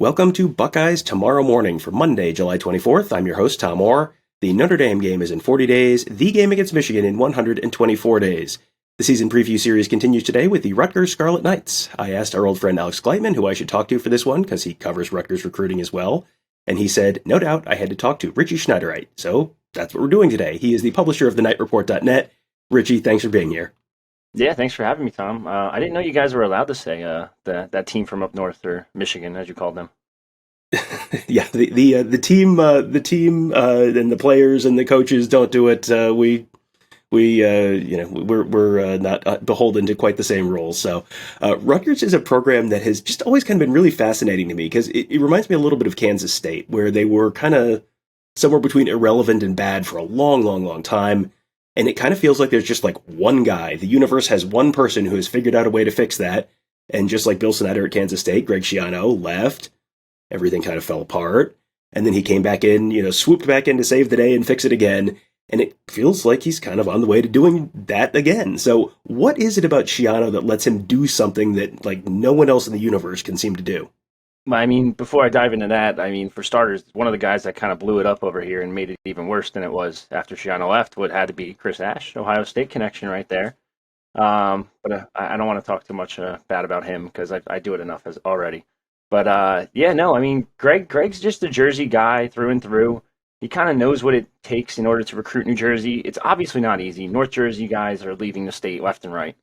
Welcome to Buckeyes Tomorrow Morning for Monday, July 24th. I'm your host, Tom Orr. The Notre Dame game is in 40 days, the game against Michigan in 124 days. The season preview series continues today with the Rutgers Scarlet Knights. I asked our old friend Alex Gleitman who I should talk to for this one, because he covers Rutgers recruiting as well, and he said, no doubt, I had to talk to Richie Schnyderite. So that's what we're doing today. He is the publisher of thenighreport.net. Richie, thanks for being here. Yeah, thanks for having me, Tom. I didn't know you guys were allowed to say that team from up north, or Michigan, as you called them. Yeah, the team and the players and the coaches don't do it. We're not beholden to quite the same rules. So Rutgers is a program that has just always kind of been really fascinating to me because it reminds me a little bit of Kansas State, where they were kind of somewhere between irrelevant and bad for a long, long, long time. And it kind of feels like there's just like one guy. The universe has one person who has figured out a way to fix that. And just like Bill Snyder at Kansas State, Greg Schiano left. Everything kind of fell apart. And then he came back in, swooped back in to save the day and fix it again. And it feels like he's kind of on the way to doing that again. So what is it about Schiano that lets him do something that like no one else in the universe can seem to do? I mean, before I dive into that, I mean, for starters, one of the guys that kind of blew it up over here and made it even worse than it was after Schiano left would had to be Chris Ash, Ohio State connection right there. But I don't want to talk too much bad about him because I do it enough as already. But yeah, no, I mean, Greg's just a Jersey guy through and through. He kind of knows what it takes in order to recruit New Jersey. It's obviously not easy. North Jersey guys are leaving the state left and right.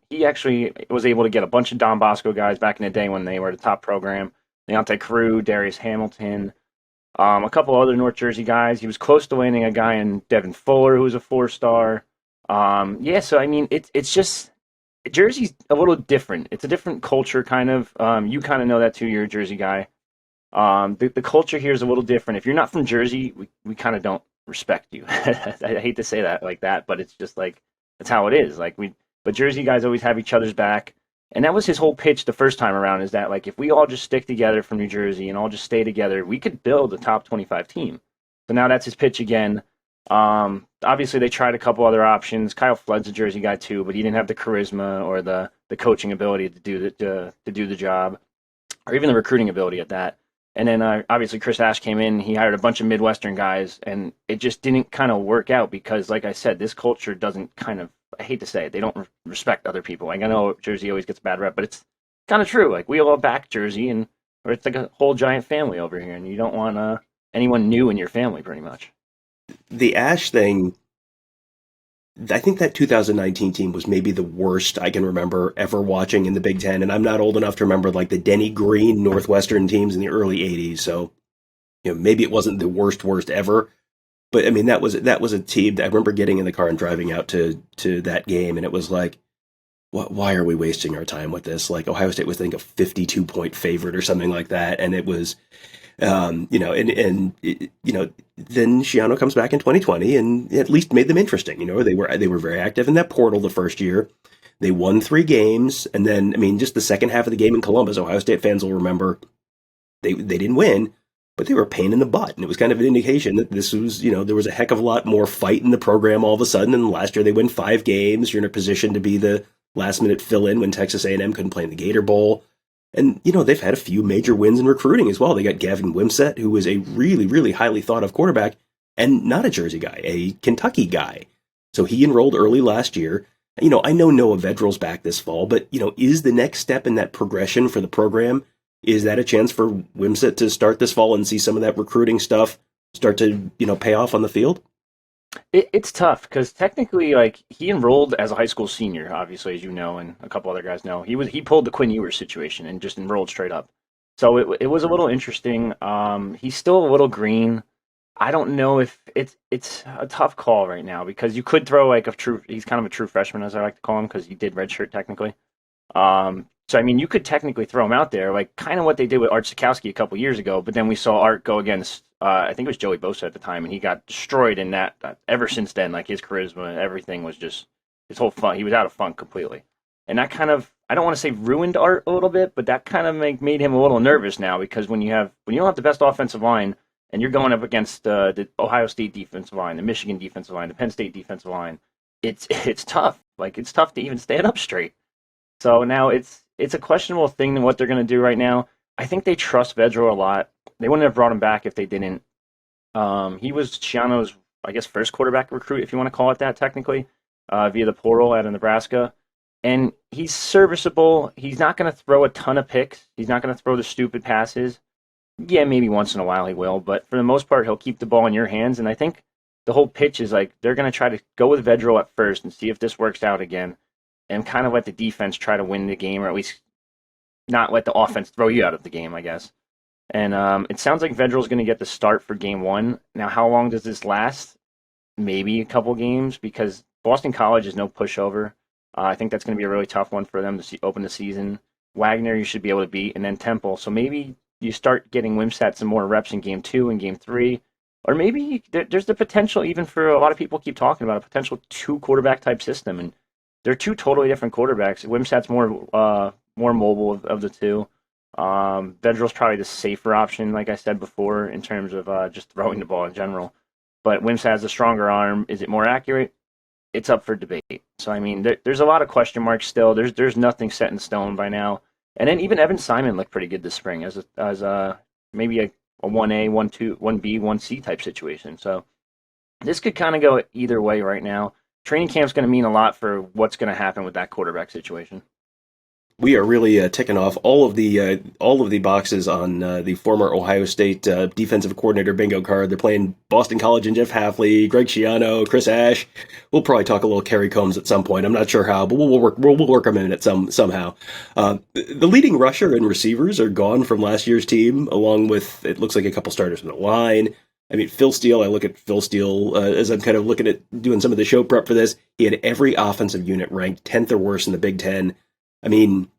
He actually was able to get a bunch of Don Bosco guys back in the day when they were the top program. Leonte Carew, Darius Hamilton, a couple other North Jersey guys. He was close to landing a guy in Devin Fuller, who was a 4-star. Yeah, so I mean, it's just Jersey's a little different. It's a different culture, kind of. You kind of know that too. You're a Jersey guy. The culture here is a little different. If you're not from Jersey, we kind of don't respect you. I hate to say that like that, but it's just like that's how it is. But Jersey guys always have each other's back. And that was his whole pitch the first time around, is that like if we all just stick together from New Jersey and all just stay together, we could build a top 25 team. So now that's his pitch again. Obviously they tried a couple other options. Kyle Flood's a Jersey guy too, but he didn't have the charisma or the coaching ability to do the job, or even the recruiting ability at that. And then obviously Chris Ash came in. He hired a bunch of Midwestern guys, and it just didn't kind of work out because, like I said, this culture doesn't kind of, I hate to say it, they don't respect other people. Like I know Jersey always gets a bad rep, but it's kind of true. Like we all back Jersey, or it's like a whole giant family over here, and you don't want anyone new in your family, pretty much. The Ash thing, I think that 2019 team was maybe the worst I can remember ever watching in the Big Ten, and I'm not old enough to remember like the Denny Green Northwestern teams in the early 80s, so maybe it wasn't the worst ever. But I mean, that was a team that I remember getting in the car and driving out to that game, and it was like, why are we wasting our time with this? Like Ohio State was, I think, a 52-point favorite or something like that, and it was, then Schiano comes back in 2020 and at least made them interesting. They were very active in that portal the first year. They won 3 games, and then I mean, just the second half of the game in Columbus, Ohio State fans will remember they didn't win, but they were a pain in the butt. And it was kind of an indication that this was, there was a heck of a lot more fight in the program all of a sudden. And last year they win 5 games. You're in a position to be the last minute fill in when Texas A&M couldn't play in the Gator Bowl. And, they've had a few major wins in recruiting as well. They got Gavin Wimsett, who was a really, really highly thought of quarterback and not a Jersey guy, a Kentucky guy. So he enrolled early last year. I know Noah Vedrill's back this fall, but, is the next step in that progression for the program, is that a chance for Wimsett to start this fall and see some of that recruiting stuff start to, pay off on the field? It's tough because technically, like he enrolled as a high school senior, obviously, as you know, and a couple other guys know. He pulled the Quinn Ewers situation and just enrolled straight up. So it was a little interesting. He's still a little green. I don't know if it's a tough call right now because you could throw like he's kind of a true freshman, as I like to call him, because he did redshirt technically. So, I mean, you could technically throw him out there, like kind of what they did with Art Sikowski a couple years ago, but then we saw Art go against, I think it was Joey Bosa at the time, and he got destroyed in that. Ever since then, like his charisma, everything was just, his whole fun, he was out of funk completely. And that kind of, I don't want to say ruined Art a little bit, but that kind of made him a little nervous now because when you don't have the best offensive line and you're going up against the Ohio State defensive line, the Michigan defensive line, the Penn State defensive line, it's tough. Like it's tough to even stand up straight. So now it's a questionable thing what they're going to do right now. I think they trust Vedro a lot. They wouldn't have brought him back if they didn't. He was Schiano's, I guess, first quarterback recruit, if you want to call it that, technically, via the portal out of Nebraska. And he's serviceable. He's not going to throw a ton of picks. He's not going to throw the stupid passes. Yeah, maybe once in a while he will, but for the most part, he'll keep the ball in your hands. And I think the whole pitch is like they're going to try to go with Vedro at first and see if this works out again, and kind of let the defense try to win the game, or at least not let the offense throw you out of the game, I guess. And it sounds like Vedril's going to get the start for game one. Now, how long does this last? Maybe a couple games, because Boston College is no pushover. I think that's going to be a really tough one for them to open the season. Wagner, you should be able to beat, and then Temple. So maybe you start getting Wimsatt some more reps in game 2 and game 3. Or maybe there's the potential, even for a lot of people keep talking about, a potential 2 quarterback type system. And they're 2 totally different quarterbacks. Wimsatt's more mobile of the 2. Vedril's probably the safer option, like I said before, in terms of just throwing the ball in general. But Wimsatt has a stronger arm. Is it more accurate? It's up for debate. So, I mean, there's a lot of question marks still. There's nothing set in stone by now. And then even Evan Simon looked pretty good this spring as maybe a 1A, 1-2, 1B, 1C type situation. So this could kind of go either way right now. Training camp's going to mean a lot for what's going to happen with that quarterback situation. We are really ticking off all of the boxes on the former Ohio State defensive coordinator bingo card. They're playing Boston College and Jeff Hafley, Greg Schiano, Chris Ash. We'll probably talk a little Kerry Combs at some point. I'm not sure how, but we'll work them in it somehow. The leading rusher and receivers are gone from last year's team, along with, it looks like, a couple starters in the line. I mean, Phil Steele, I look at Phil Steele as I'm kind of looking at doing some of the show prep for this. He had every offensive unit ranked 10th or worse in the Big Ten. I mean,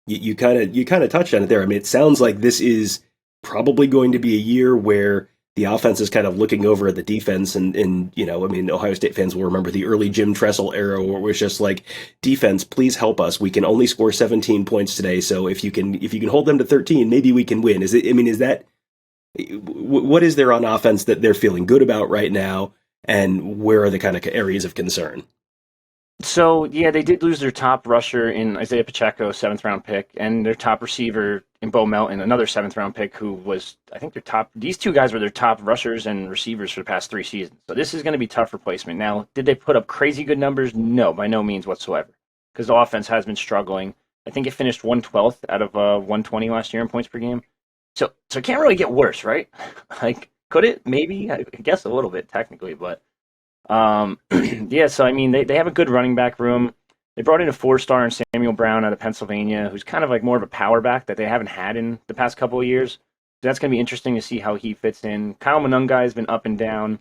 you kind of touched on it there. I mean, it sounds like this is probably going to be a year where the offense is kind of looking over at the defense, and I mean, Ohio State fans will remember the early Jim Tressel era where it was just like, defense, please help us. We can only score 17 points today, so if you can hold them to 13, maybe we can win. Is that what is there on offense that they're feeling good about right now, and where are the kind of areas of concern? So, yeah, they did lose their top rusher in Isaiah Pacheco, 7th-round pick, and their top receiver in Bo Melton, another 7th-round pick, who was, I think, these 2 guys were their top rushers and receivers for the past 3 seasons. So this is going to be tough replacement. Now, did they put up crazy good numbers? No, by no means whatsoever, because the offense has been struggling. I think it finished 112th out of 120 last year in points per game. So it can't really get worse, right? Like, could it? Maybe. I guess a little bit, technically, but yeah, so I mean, they have a good running back room. They brought in a 4-star in Samuel Brown out of Pennsylvania, who's kind of like more of a power back that they haven't had in the past couple of years. So that's going to be interesting to see how he fits in. Kyle Monungai has been up and down.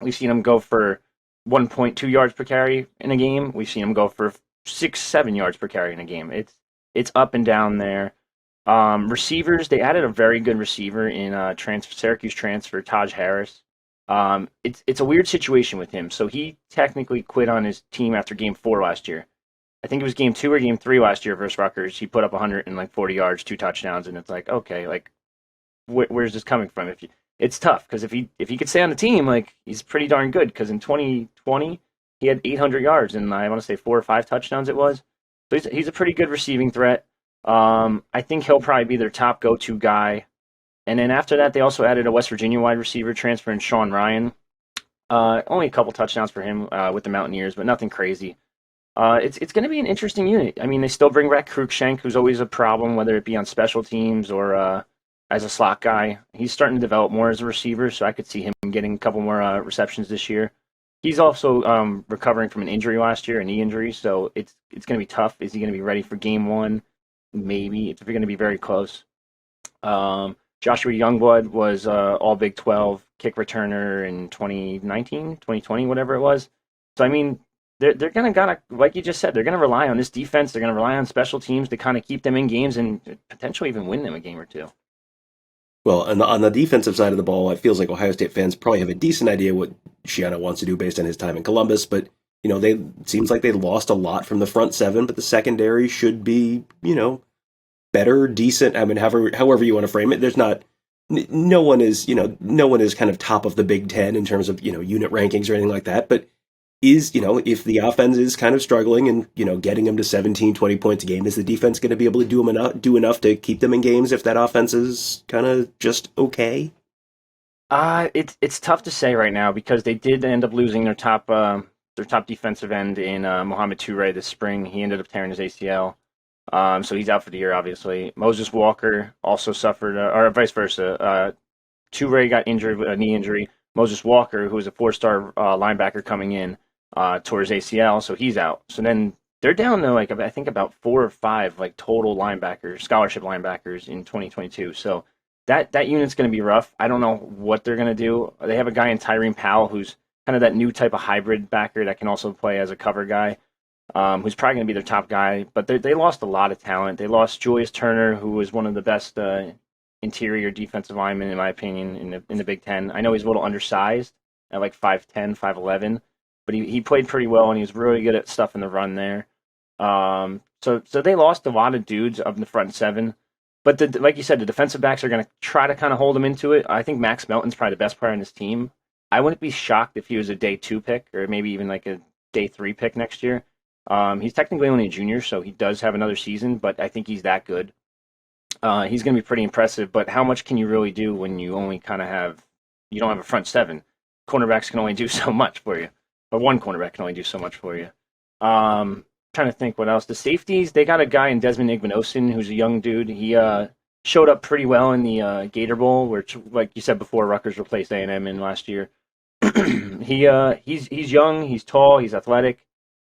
We've seen him go for 1.2 yards per carry in a game. We've seen him go for 6-7 yards per carry in a game. It's up and down there. Receivers, they added a very good receiver in Syracuse transfer Taj Harris. It's a weird situation with him. So he technically quit on his team after game 4 last year. I think it was game 2 or game 3 last year versus Rutgers. He put up 140 yards, 2 touchdowns, and it's like, okay, like, where's this coming from? It's tough, because if he could stay on the team, like, he's pretty darn good. Because in 2020 he had 800 yards and I want to say 4 or 5 touchdowns it was. So he's a pretty good receiving threat. I think he'll probably be their top go-to guy. And then after that, they also added a West Virginia wide receiver transfer in Sean Ryan. Only a couple touchdowns for him with the Mountaineers, but nothing crazy. It's going to be an interesting unit. I mean, they still bring back Cruikshank, who's always a problem, whether it be on special teams or as a slot guy. He's starting to develop more as a receiver, so I could see him getting a couple more receptions this year. He's also recovering from an injury last year, a knee injury, so it's going to be tough. Is he going to be ready for game 1? Maybe. It's going to be very close. Joshua Youngblood was all Big 12 kick returner in 2019, 2020, whatever it was. So, I mean, they're going to, like you just said, they're going to rely on this defense. They're going to rely on special teams to kind of keep them in games and potentially even win them a game or 2. Well, on the defensive side of the ball, it feels like Ohio State fans probably have a decent idea what Schiano wants to do based on his time in Columbus, but it seems like they lost a lot from the front 7, but the secondary should be, better, decent. I mean, however you want to frame it. There's not, no one is kind of top of the Big Ten in terms of, unit rankings or anything like that, but is, if the offense is kind of struggling and, getting them to 17, 20 points a game, is the defense going to be able to do enough to keep them in games if that offense is kind of just okay? It's tough to say right now because they did end up losing their top defensive end in Mohamed Toure this spring. He ended up tearing his ACL, so he's out for the year. Obviously, Moses Walker also suffered, or vice versa. Toure got injured with a knee injury. Moses Walker, who was a four-star linebacker coming in, tore his ACL, so he's out. So then they're down to I think about 4 or 5 total linebackers, scholarship linebackers in 2022. So that unit's going to be rough. I don't know what they're going to do. They have a guy in Tyreen Powell who's kind of that new type of hybrid backer that can also play as a cover guy, who's probably going to be their top guy. But they lost a lot of talent. They lost Julius Turner, who was one of the best interior defensive linemen, in my opinion, in the Big Ten. I know he's a little undersized at 5'10", 5'11", but he played pretty well, and he was really good at stuff in the run there. So they lost a lot of dudes up in the front seven. But like you said, the defensive backs are going to try to kind of hold them into it. I think Max Melton's probably the best player on this team. I wouldn't be shocked if he was a day 2 pick or maybe even a day 3 pick next year. He's technically only a junior, so he does have another season, but I think he's that good. He's going to be pretty impressive, but how much can you really do when you only you don't have a front seven? Cornerbacks can only do so much for you, or one cornerback can only do so much for you. Trying to think what else. The safeties, they got a guy in Desmond Igbinosun who's a young dude. He showed up pretty well in the Gator Bowl, which, like you said before, Rutgers replaced A&M in last year. He's young, he's tall, he's athletic.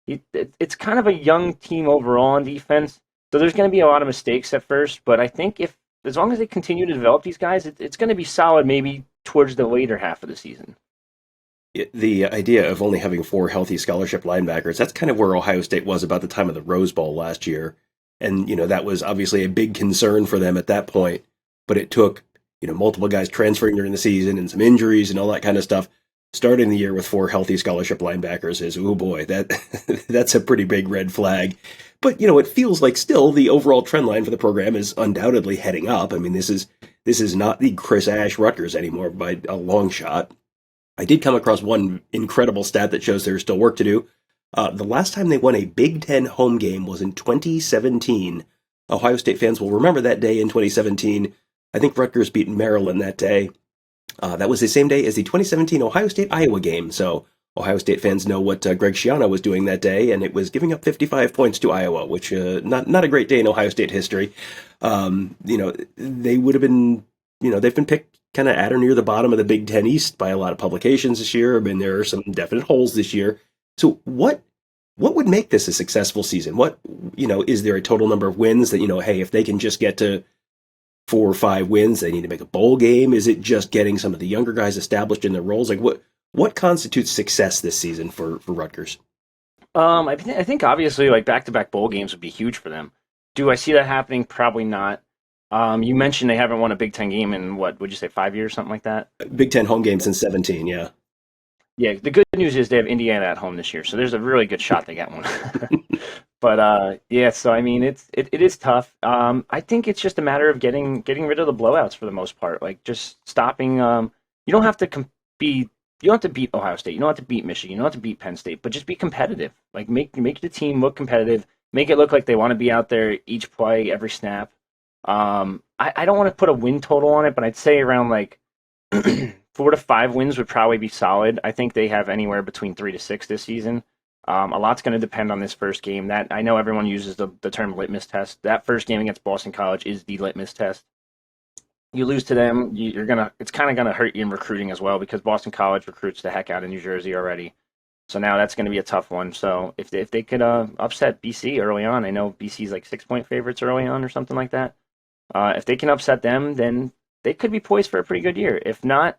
It's kind of a young team overall on defense, so there's going to be a lot of mistakes at first. But I think as long as they continue to develop these guys, it's going to be solid maybe towards the later half of the season. The idea of only having 4 healthy scholarship linebackers, that's kind of where Ohio State was about the time of the Rose Bowl last year. And, that was obviously a big concern for them at that point. But it took, multiple guys transferring during the season and some injuries and all that kind of stuff. Starting the year with 4 healthy scholarship linebackers is, oh boy, that's a pretty big red flag. But, it feels like still the overall trend line for the program is undoubtedly heading up. I mean, this is not the Chris Ash Rutgers anymore by a long shot. I did come across one incredible stat that shows there's still work to do. The last time they won a Big Ten home game was in 2017. Ohio State fans will remember that day in 2017. I think Rutgers beat Maryland that day. That was the same day as the 2017 Ohio State-Iowa game, so Ohio State fans know what Greg Schiano was doing that day, and it was giving up 55 points to Iowa, which not a great day in Ohio State history. They would have been, they've been picked kind of at or near the bottom of the Big Ten East by a lot of publications this year. I mean, there are some definite holes this year. So what would make this a successful season? Is there a total number of wins that, hey, if they can just get to 4 or 5 wins, they need to make a bowl game? Is it just getting some of the younger guys established in their roles? What constitutes success this season for Rutgers? I think obviously back-to-back bowl games would be huge for them. Do I see that happening? Probably not. You mentioned they haven't won a Big Ten game in what would you say, 5 years, something like that? Big Ten home game since 17, yeah. Yeah, the good news is they have Indiana at home this year, so there's a really good shot they get one. But yeah, so I mean, it is tough. I think it's just a matter of getting rid of the blowouts for the most part. Just stopping. You don't have to compete. You don't have to beat Ohio State. You don't have to beat Michigan. You don't have to beat Penn State. But just be competitive. Make the team look competitive. Make it look like they want to be out there each play, every snap. I don't want to put a win total on it, but I'd say around 4 to 5 wins would probably be solid. I think they have anywhere between 3 to 6 this season. A lot's going to depend on this first game. That I know everyone uses the term litmus test. That first game against Boston College is the litmus test. You lose to them, it's kind of gonna hurt you in recruiting as well because Boston College recruits the heck out of New Jersey already. So now that's going to be a tough one. So if they could upset BC early on, I know BC's 6-point favorites early on or something like that. If they can upset them, then they could be poised for a pretty good year. If not,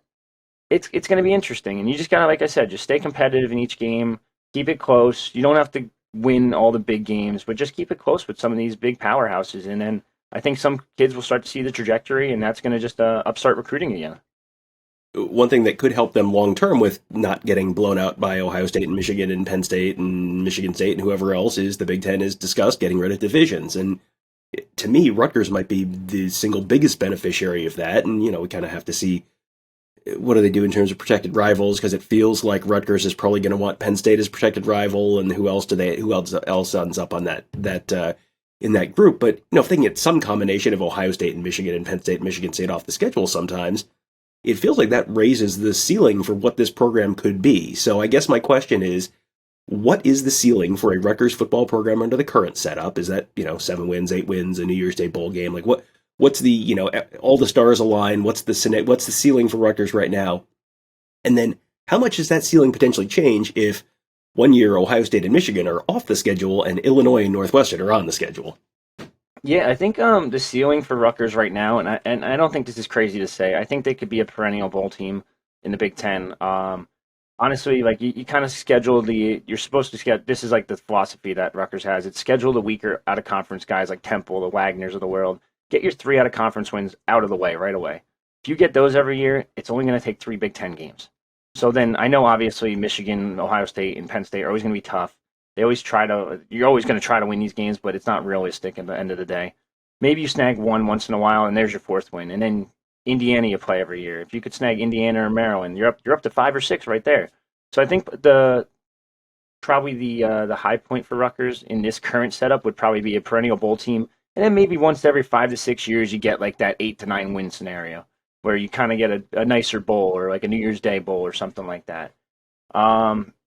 it's going to be interesting. And you just gotta, like I said, just stay competitive in each game. Keep it close. You don't have to win all the big games, but just keep it close with some of these big powerhouses. And then I think some kids will start to see the trajectory, and that's going to just upstart recruiting again. One thing that could help them long term with not getting blown out by Ohio State and Michigan and Penn State and Michigan State and whoever else is the Big Ten has discussed getting rid of divisions. And to me, Rutgers might be the single biggest beneficiary of that. And, we kind of have to see what do they do in terms of protected rivals? Because it feels like Rutgers is probably going to want Penn State as protected rival, and who else ends up on that in that group? But if they can get some combination of Ohio State and Penn State and Michigan State off the schedule sometimes, it feels like that raises the ceiling for what this program could be. So I guess my question is, what is the ceiling for a Rutgers football program under the current setup? Is that 7 wins, 8 wins, a New Year's Day bowl game? Like what's the all the stars align? What's the ceiling for Rutgers right now? And then how much does that ceiling potentially change if one year Ohio State and Michigan are off the schedule and Illinois and Northwestern are on the schedule? Yeah, I think the ceiling for Rutgers right now, and I don't think this is crazy to say, I think they could be a perennial bowl team in the Big Ten. Honestly, like you kind of schedule you're supposed to schedule. This is like the philosophy that Rutgers has. It's schedule the weaker out of conference guys like Temple, the Wagners of the world. Get your 3 out of conference wins out of the way right away. If you get those every year, it's only going to take 3 Big Ten games. So then I know obviously Michigan, Ohio State, and Penn State are always going to be tough. You're always going to try to win these games, but it's not realistic at the end of the day. Maybe you snag one once in a while, and there's your 4th win. And then Indiana you play every year. If you could snag Indiana or Maryland, you're up to 5 or 6 right there. So I think probably the high point for Rutgers in this current setup would probably be a perennial bowl team, and then maybe once every 5 to 6 years you get like that 8 to 9 win scenario where you kind of get a nicer bowl or like a New Year's Day bowl or something like that.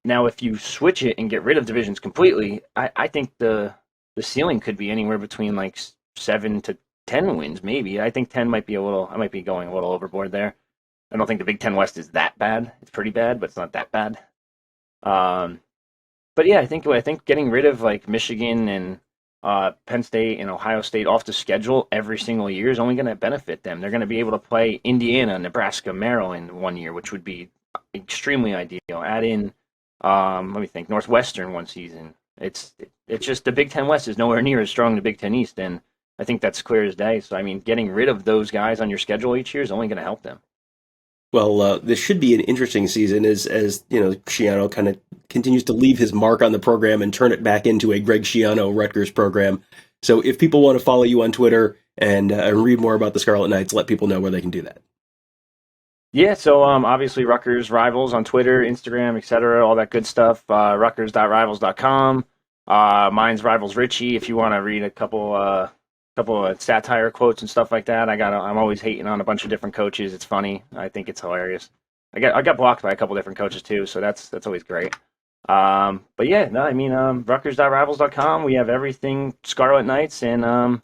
Now, if you switch it and get rid of divisions completely, I think the ceiling could be anywhere between like 7 to 10 wins, maybe. I think 10 might be I might be going a little overboard there. I don't think the Big Ten West is that bad. It's pretty bad, but it's not that bad. But yeah, I think getting rid of like Michigan and Penn State and Ohio State off the schedule every single year is only going to benefit them. They're going to be able to play Indiana, Nebraska, Maryland one year, which would be extremely ideal. Add in, let me think, Northwestern one season. It's just the Big Ten West is nowhere near as strong as the Big Ten East, and I think that's clear as day. So I mean, getting rid of those guys on your schedule each year is only going to help them. Well, this should be an interesting season as Schiano kind of continues to leave his mark on the program and turn it back into a Greg Schiano Rutgers program. So if people want to follow you on Twitter and read more about the Scarlet Knights, let people know where they can do that. Yeah, so obviously Rutgers Rivals on Twitter, Instagram, etc., all that good stuff. Rutgers.rivals.com. Mine's Rivals Richie. If you want to read a couple of satire quotes and stuff like that, I'm always hating on a bunch of different coaches. It's funny. I think it's hilarious. I got blocked by a couple different coaches too, so that's always great. But yeah, no, I mean Rutgers.rivals.com. We have everything Scarlet Knights and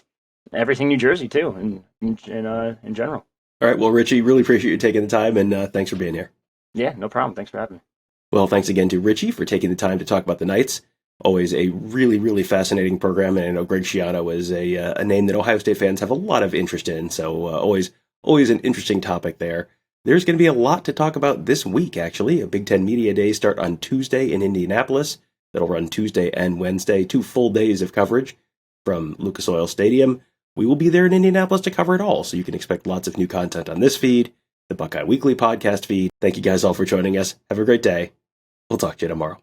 everything New Jersey too, in general. All right, well, Richie, really appreciate you taking the time, and thanks for being here. Yeah, no problem. Thanks for having me. Well, thanks again to Richie for taking the time to talk about the Knights. Always a really, really fascinating program, and I know Greg Schiano is a name that Ohio State fans have a lot of interest in, so always an interesting topic there. There's going to be a lot to talk about this week, actually. A Big Ten Media Days start on Tuesday in Indianapolis. That'll run Tuesday and Wednesday, 2 full days of coverage from Lucas Oil Stadium. We will be there in Indianapolis to cover it all, so you can expect lots of new content on this feed, the Buckeye Weekly podcast feed. Thank you guys all for joining us. Have a great day. We'll talk to you tomorrow.